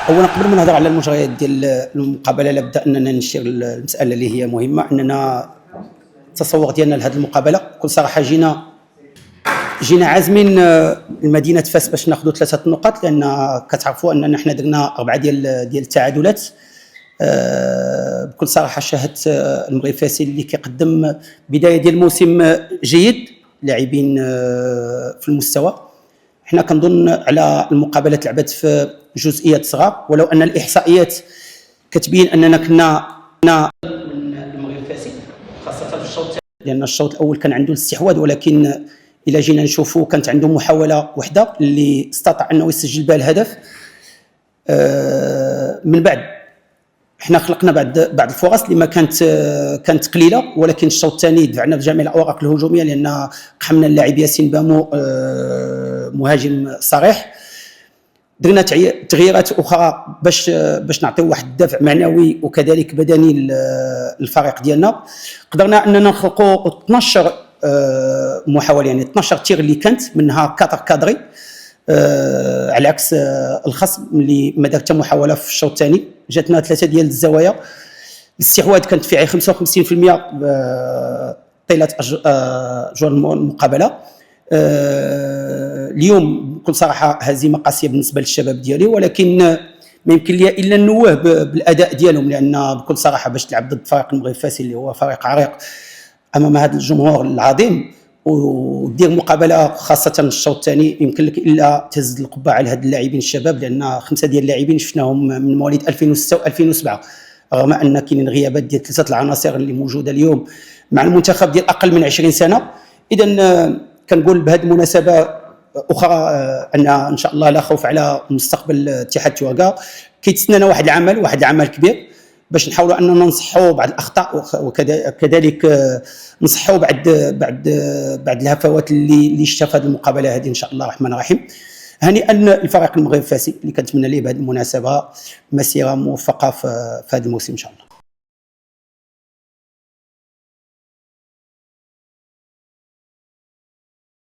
اولا قبل ما نهضر على المجريات ديال المقابله لابد اننا نشير المساله اللي هي مهمه. اننا التصور ديالنا لهذه المقابله بكل صراحه جينا عازمين المدينه فاس باش ناخذوا 3 نقاط، لان كتعرفوا اننا حنا درنا 4 ديال التعادلات. بكل صراحه شاهدت المغرب فاسي اللي كيقدم بدايه ديال الموسم جيد، لاعبين في المستوى. حنا كنظن على المقابله لعبت في جزئيات صغار، ولو ان الاحصائيات كتبين اننا كنا من المغرب فاسي خاصه في الشوط الثاني، لان الشوط الاول كان عنده الاستحواذ، ولكن الى جينا نشوفوا كانت عنده محاوله واحده اللي استطاع انه يسجل بها الهدف. من بعد حنا خلقنا بعض الفرص اللي ما كانت قليله، ولكن الشوط الثاني دفعنا بجميع الاوراق الهجوميه، لان قحمنا اللاعب ياسين بامو مهاجم صريح. درنا تغييرات اخرى باش نعطيو واحد الدفع معنوي وكذلك بدني للفريق ديالنا. قدرنا اننا نخلقوا 12 محاوله، يعني 12 تير اللي كانت منها 4 كادري، على عكس الخصم اللي ما دار حتى محاوله في الشوط الثاني. جاتنا 3 ديال الزوايا، الاستحواذ كانت فيه 55% طيله اجوال المقابله. اليوم بكل صراحه هزيمه قاسيه بالنسبه للشباب ديالي، ولكن ما يمكن لي الا نوه بالاداء ديالهم، لان بكل صراحه باش تلعب ضد فريق المغرب فاسي اللي هو فريق عريق امام هذا الجمهور العظيم ودير مقابله خاصه الشوط الثاني، يمكن لك الا تهز القبعه على هاد اللاعبين الشباب، لان 5 ديال اللاعبين شفناهم من مواليد 2006 و2007، رغم ان كاينين غيابات ديال 3 العناصر اللي موجوده اليوم مع المنتخب ديال اقل من 20 سنه. اذا كنقول بهذه المناسبه اخرى ان شاء الله لا خوف على مستقبل اتحاد التوغا. كيتسنانا واحد العمل كبير باش نحاولوا اننا نصحوا بعض الاخطاء، وكذلك نصحوا بعد الهفوات اللي شفت هذه المقابله هذه ان شاء الله الرحمن الرحيم. هنيئا الفريق المغرب فاسي اللي كنتمنى ليه بهذه المناسبه مسيره موفقه في هذا الموسم ان شاء الله.